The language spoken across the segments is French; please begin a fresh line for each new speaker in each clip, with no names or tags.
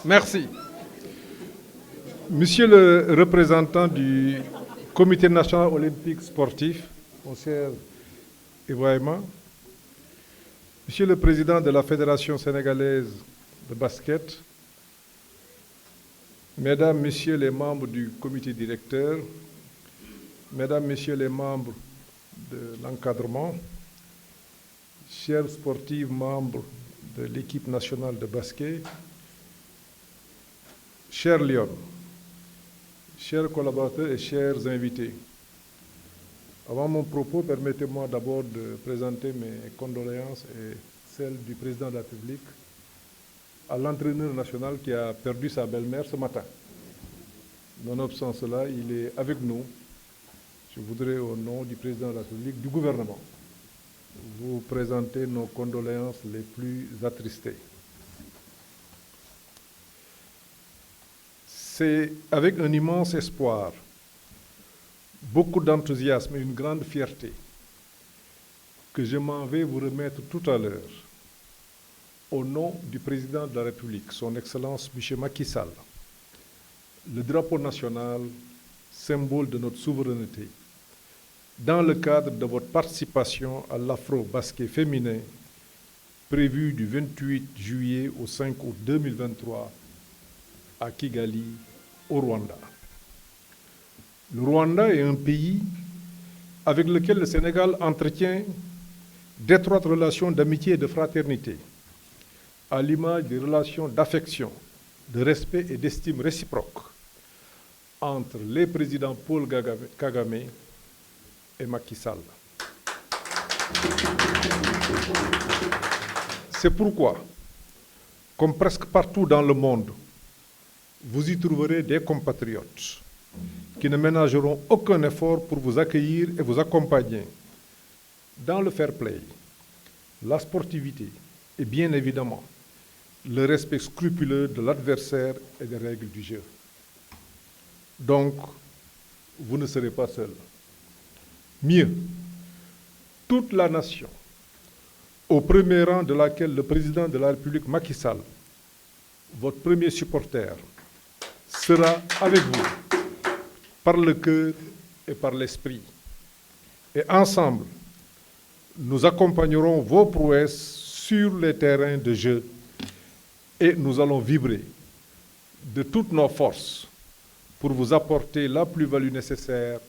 Merci. Monsieur le représentant du Comité national olympique sportif, mon cher Ibrahima, Monsieur le président de la Fédération sénégalaise de basket, Mesdames, Messieurs les membres du comité directeur, Mesdames, Messieurs les membres de l'encadrement, chers sportifs membres de l'équipe nationale de basket, chers Lyon, chers collaborateurs et chers invités. Avant mon propos, permettez-moi d'abord de présenter mes condoléances et celles du président de la République à l'entraîneur national qui a perdu sa belle-mère ce matin. Nonobstant cela, il est avec nous. Je voudrais, au nom du président de la République, du gouvernement, vous présenter nos condoléances les plus attristées. C'est avec un immense espoir, beaucoup d'enthousiasme et une grande fierté que je m'en vais vous remettre tout à l'heure, au nom du président de la République, son Excellence M. Macky Sall, le drapeau national, symbole de notre souveraineté, dans le cadre de votre participation à l'Afro-Basket féminin prévu du 28 juillet au 5 août 2023 à Kigali, au Rwanda. Le Rwanda est un pays avec lequel le Sénégal entretient d'étroites relations d'amitié et de fraternité, à l'image des relations d'affection, de respect et d'estime réciproque entre les présidents Paul Kagame et Macky Sall. C'est pourquoi, comme presque partout dans le monde, vous y trouverez des compatriotes qui ne ménageront aucun effort pour vous accueillir et vous accompagner dans le fair play, la sportivité et bien évidemment le respect scrupuleux de l'adversaire et des règles du jeu. Donc, vous ne serez pas seul. Mieux, toute la nation, au premier rang de laquelle le président de la République Macky Sall, votre premier supporter, sera avec vous par le cœur et par l'esprit. Et ensemble, nous accompagnerons vos prouesses sur les terrains de jeu et nous allons vibrer de toutes nos forces pour vous apporter la plus-value nécessaire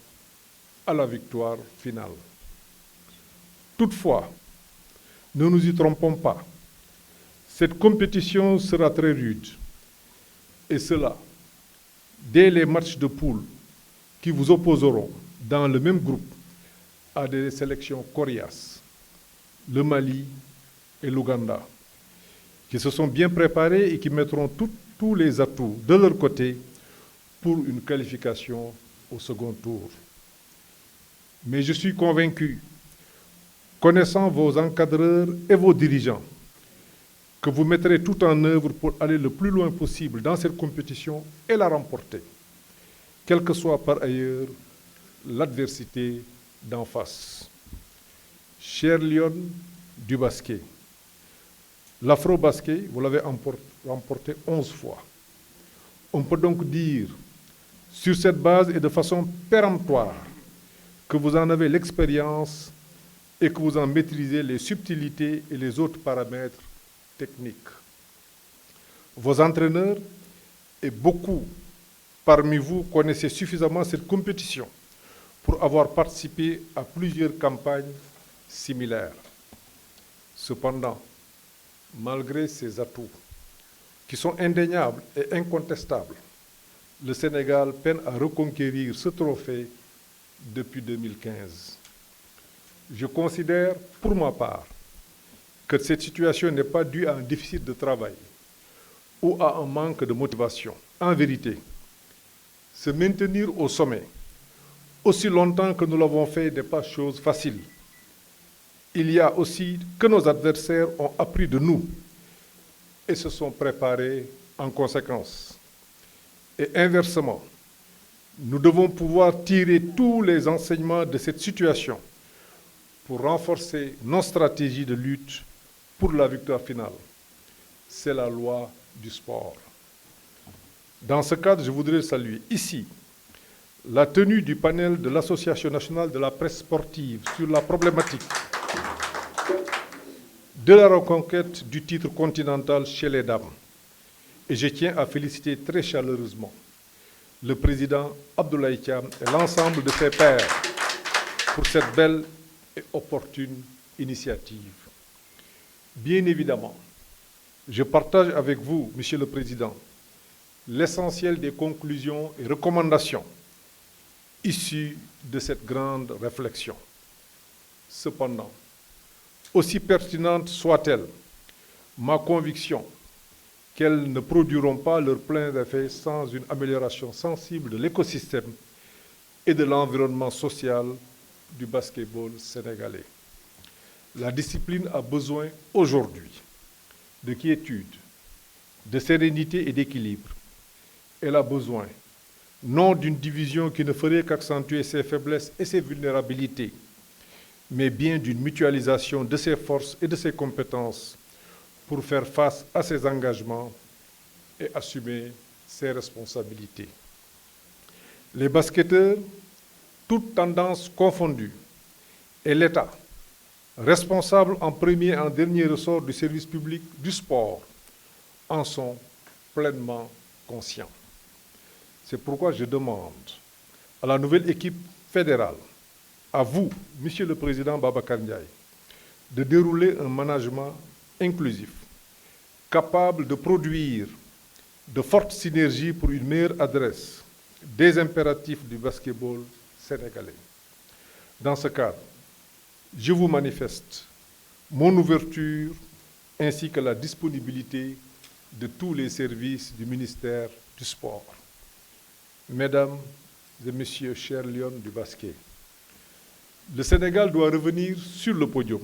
à la victoire finale. Toutefois, ne nous y trompons pas, cette compétition sera très rude, et cela, dès les matchs de poule qui vous opposeront dans le même groupe à des sélections coriaces, le Mali et l'Ouganda, qui se sont bien préparés et qui mettront tous les atouts de leur côté pour une qualification au second tour. Mais je suis convaincu, connaissant vos encadreurs et vos dirigeants, que vous mettrez tout en œuvre pour aller le plus loin possible dans cette compétition et la remporter, quelle que soit par ailleurs l'adversité d'en face. Cher Lyon du basket, l'Afro-Basket, vous l'avez remporté 11 fois. On peut donc dire, sur cette base et de façon péremptoire, que vous en avez l'expérience et que vous en maîtrisez les subtilités et les autres paramètres techniques. Vos entraîneurs et beaucoup parmi vous connaissaient suffisamment cette compétition pour avoir participé à plusieurs campagnes similaires. Cependant, malgré ces atouts, qui sont indéniables et incontestables, le Sénégal peine à reconquérir ce trophée depuis 2015. Je considère, pour ma part, que cette situation n'est pas due à un déficit de travail ou à un manque de motivation. En vérité, se maintenir au sommet, aussi longtemps que nous l'avons fait, n'est pas chose facile. Il y a aussi que nos adversaires ont appris de nous et se sont préparés en conséquence. Et inversement, nous devons pouvoir tirer tous les enseignements de cette situation pour renforcer nos stratégies de lutte pour la victoire finale. c'est la loi du sport. Dans ce cadre, je voudrais saluer ici la tenue du panel de l'Association nationale de la presse sportive sur la problématique de la reconquête du titre continental chez les dames. Et je tiens à féliciter très chaleureusement le président Abdoulaye Thiam et l'ensemble de ses pairs pour cette belle et opportune initiative. Bien évidemment, je partage avec vous, Monsieur le Président, l'essentiel des conclusions et recommandations issues de cette grande réflexion. Cependant, aussi pertinente soit-elle, ma conviction qu'elles ne produiront pas leur plein effet sans une amélioration sensible de l'écosystème et de l'environnement social du basketball sénégalais. La discipline a besoin aujourd'hui de quiétude, de sérénité et d'équilibre. Elle a besoin non d'une division qui ne ferait qu'accentuer ses faiblesses et ses vulnérabilités, mais bien d'une mutualisation de ses forces et de ses compétences pour faire face à ses engagements et assumer ses responsabilités. Les basketteurs, toutes tendances confondues, et l'État, responsable en premier et en dernier ressort du service public du sport, en sont pleinement conscients. C'est pourquoi je demande à la nouvelle équipe fédérale, à vous, Monsieur le Président Babacar Ndiaye, de dérouler un management inclusif, capable de produire de fortes synergies pour une meilleure adresse des impératifs du basketball sénégalais. Dans ce cadre, je vous manifeste mon ouverture ainsi que la disponibilité de tous les services du ministère du Sport. Mesdames et Messieurs, chers lions du basket, le Sénégal doit revenir sur le podium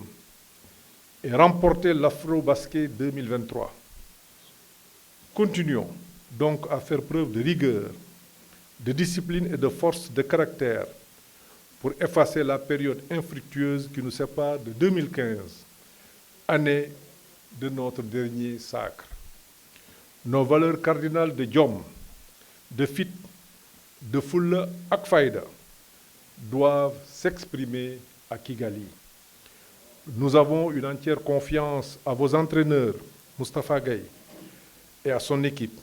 et remporter l'Afro-Basket 2023. Continuons donc à faire preuve de rigueur, de discipline et de force de caractère pour effacer la période infructueuse qui nous sépare de 2015, année de notre dernier sacre. Nos valeurs cardinales de jom, de fit, de fulla ak fayda doivent s'exprimer à Kigali. Nous avons une entière confiance à vos entraîneurs, Moustapha Gueye, et à son équipe,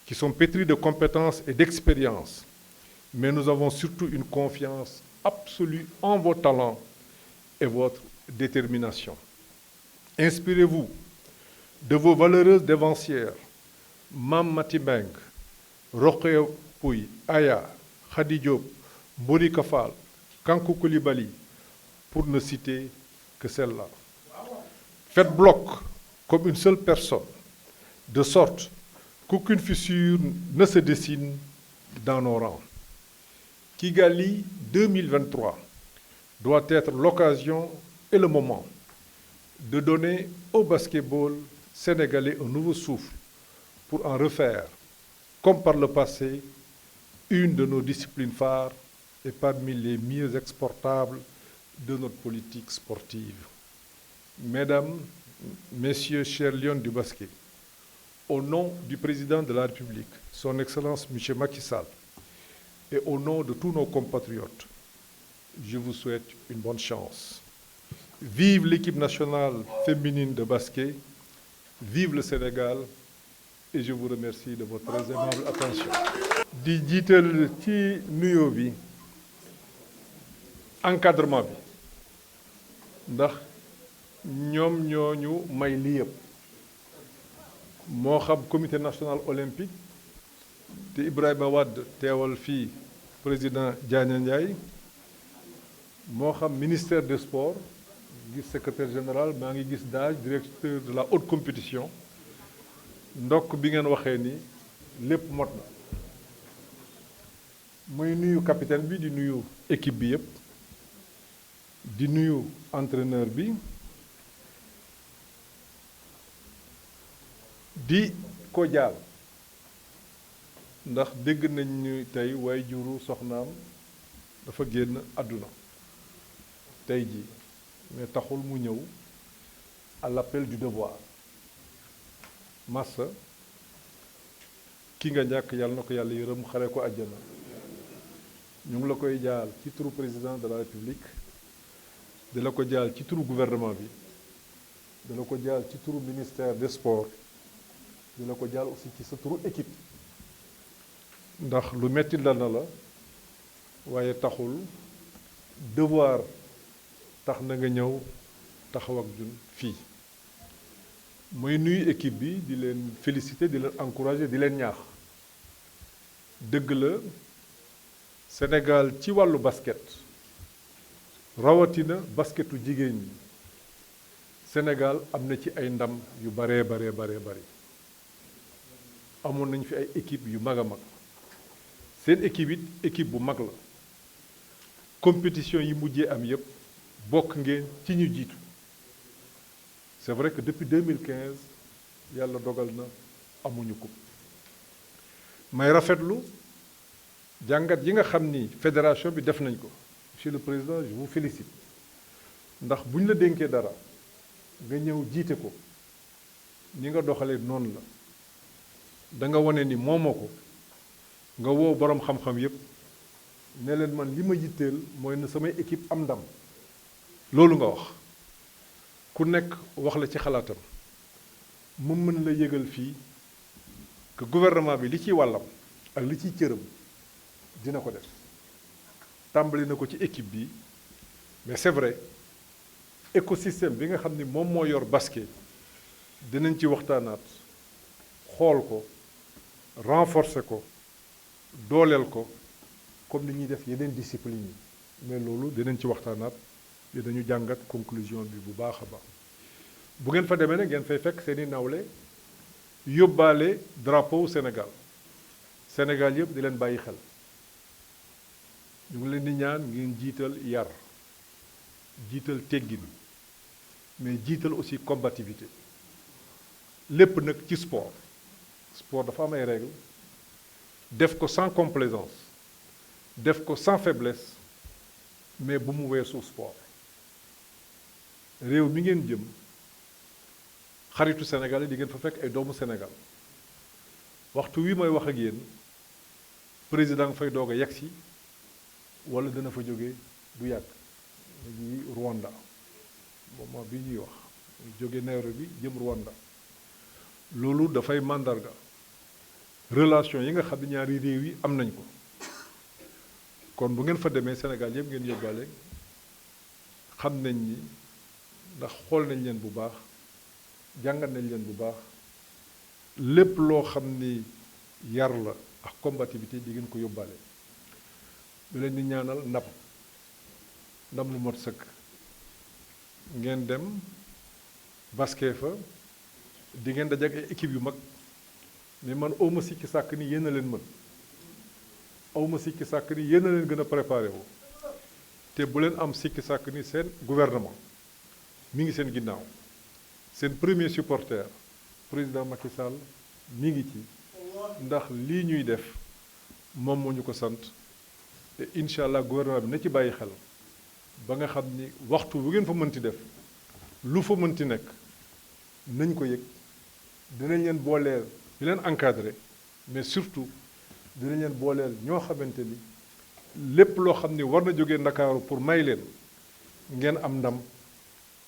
qui sont pétris de compétences et d'expérience. Mais nous avons surtout une confiance absolue en vos talents et votre détermination. Inspirez-vous de vos valeureuses dévancières, Mam Matibeng, Rokhaya Pouy, Aya, Khady Diop, Mbori Kafal, Kankou Koulibaly, pour ne citer que celle-là. Faites bloc comme une seule personne, de sorte qu'aucune fissure ne se dessine dans nos rangs. Kigali 2023 doit être l'occasion et le moment de donner au basketball sénégalais un nouveau souffle pour en refaire, comme par le passé, une de nos disciplines phares et parmi les mieux exportables de notre politique sportive. Mesdames, Messieurs, chers lions du basket, au nom du président de la République, son Excellence M. Macky Sall, et au nom de tous nos compatriotes, je vous souhaite une bonne chance. Vive l'équipe nationale féminine de basket, vive le Sénégal, et je vous remercie de votre très aimable attention. di jiital ci nuyoo bi encadrement bi ndax ñoom ñooñu may lii yëpp moo xam comité national olympique te Ibrahima Wade teewal fii président Diania Ndiaye moo xam ministère des sports gis secrétaire général maa ngi gis daaj directeur de la haute compétition ndokk bi ngeen waxee ni lépp mot na muy nuyu capitaine bi di nuyu équipe bi yëpp di nuyu entraîneur bi di ko jaal ndax dégg nañ ni tey waaye juru soxnaam dafa génn àdduna tey ji mais taxul mu ñëw à l'appel du devoir massa ki nga ñàkk yàlla na ko yàlla yërëm xare ko àjjana ñu ngi la koy jaal ci turu président de la république di la ko jaal ci turu gouvernement bi di la ko jaal ci turu ministère des sports di la ko jaal aussi ci sa turu équipe ndax lu metti dal na la waaye taxul devoir tax na nga ñëw taxaw ak ñun fii mooy nuyu équipe bi di leen féliciter di leen encourager di leen ñaax dëgg la Sénégal ci wàllu basket rawatina basketu jigéen ñi Sénégal am na ci ay ndam yu baree bari amoon nañ fi ay équipe yu mag a mag seen équipe it équipe bu mag la compétition yi mujjee am yépp bokk ngeen ci ñu jiitu c'est vrai que depuis 2015 yàlla dogal na amuñu ko may rafetlu jàngat yi nga xam ni fédération bi def nañ ko monsieur le président je vous félicite ndax bu ñu la dénkee dara nga ñëw jiite ko ni nga doxalee noonu la da nga wane ni moomoo ko nga woo boroom xam-xam yépp ne leen man li ma yitteel mooy na samay équipe am ndam loolu nga wax ku nekk wax la ci xalaatam mu mën la yëgal fii que gouvernement bi li ciy wàllam ak li ciy cëram dina ko def tàmbali na ko ci équipe bi mais c'est vrai écosystème bi nga xam ni moom moo yor basket dinañ ci waxtaanaat xool ko renforcer ko dooleel ko comme ni ñuy def yeneen discipline yi mais loolu dinañ ci waxtaanaat dinañu jàngat conclusion bi bu baax a baax bu ngeen fa demee nag ngeen fay fekk seeni nawle yóbbaale drapeau Sénégal Sénégal yëpp di leen bàyyi xel ñu ngi leen di ñaan ngeen jiital yar jiital teggin mais jiital aussi combativité lépp nag ci sport dafa am ay règles def ko sans complaisance def ko sans faiblesse mais bu mu weesu sport réew mi ngeen jëm xaritu Sénégal yi di ngeen fa fekk ay doomu Sénégal waxtu wi may wax ak yéen président fay doog a yegsi wala dana fa jóge du yàgg ñi Rwanda moment bi ñuy wax jóge Nairobi jëm Rwanda loolu dafay màndarga relation yi nga xam ne ñaari réew yi am nañ ko kon bu ngeen fa demee Sénégal yëpp ngeen yóbbaale xam nañ ni ndax xool nañ leen bu baax jàngat nañ leen bu baax lépp loo xam ni yar la ak combativité di ngeen ko yóbbaale du leen di ñaanal ndam lu mot sëkk ngeen dem basket fa di ngeen daje ak ay équipe yu mag mais man awma sikki sàkk ni yéen a leen mën awma sikki sàkk ni yéen a leen gën a préparé wu te bu leen am sikki sàkk ni seen gouvernement mi ngi seen ginnaaw seen premier supporter président Macky Sall mi ngi ci ndax lii ñuy def moom moo ñu ko sant te incha allah gouvernement bi na ci bàyyi xel ba nga xam ni waxtu bu ngeen fa mënti def lu fa mënti nekk nañ ko yëg dinañ leen booleel di leen encadrer mais surtout dinañ leen booleel ñoo xamante ni lépp loo xam ni war na jógee Ndakaaru pour may leen ngeen am ndam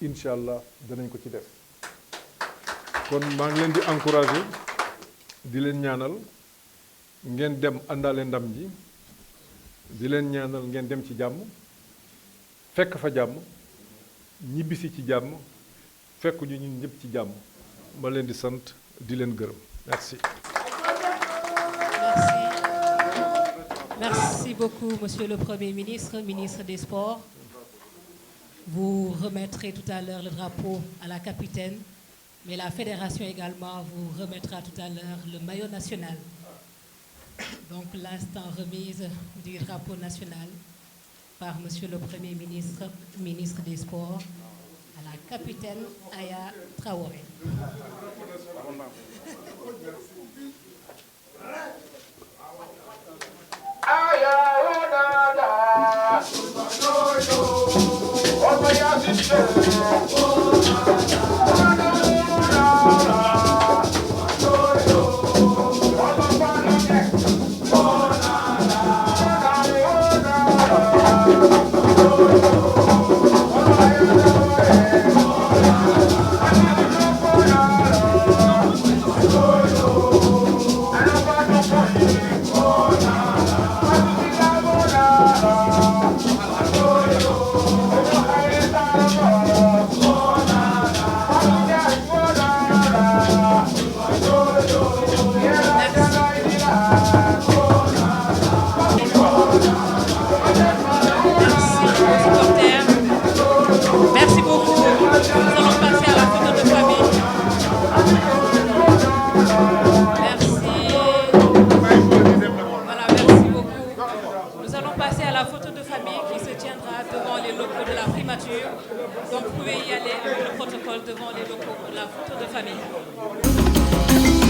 incha allah danañ ko ci def kon maa ngi leen di encourager di leen ñaanal ngeen dem àndaale ndam ji di leen ñaanal ngeen dem ci jàmm fekk fa jàmm ñibbisi ci jàmm fekk ñu ñun ñëpp ci jàmm ma leen di sant di leen gërëm merci.
Merci beaucoup, Monsieur le Premier ministre, ministre des Sports. Vous remettrez tout à l'heure le drapeau à la capitaine, mais la fédération également vous remettra tout à l'heure le maillot national. Donc l'instant remise du drapeau national par Monsieur le Premier ministre, ministre des Sports, à la capitaine Aya Traoré.
Oh,
devant les locaux de la primature. Donc vous pouvez y aller avec le protocole devant les locaux pour la photo de famille.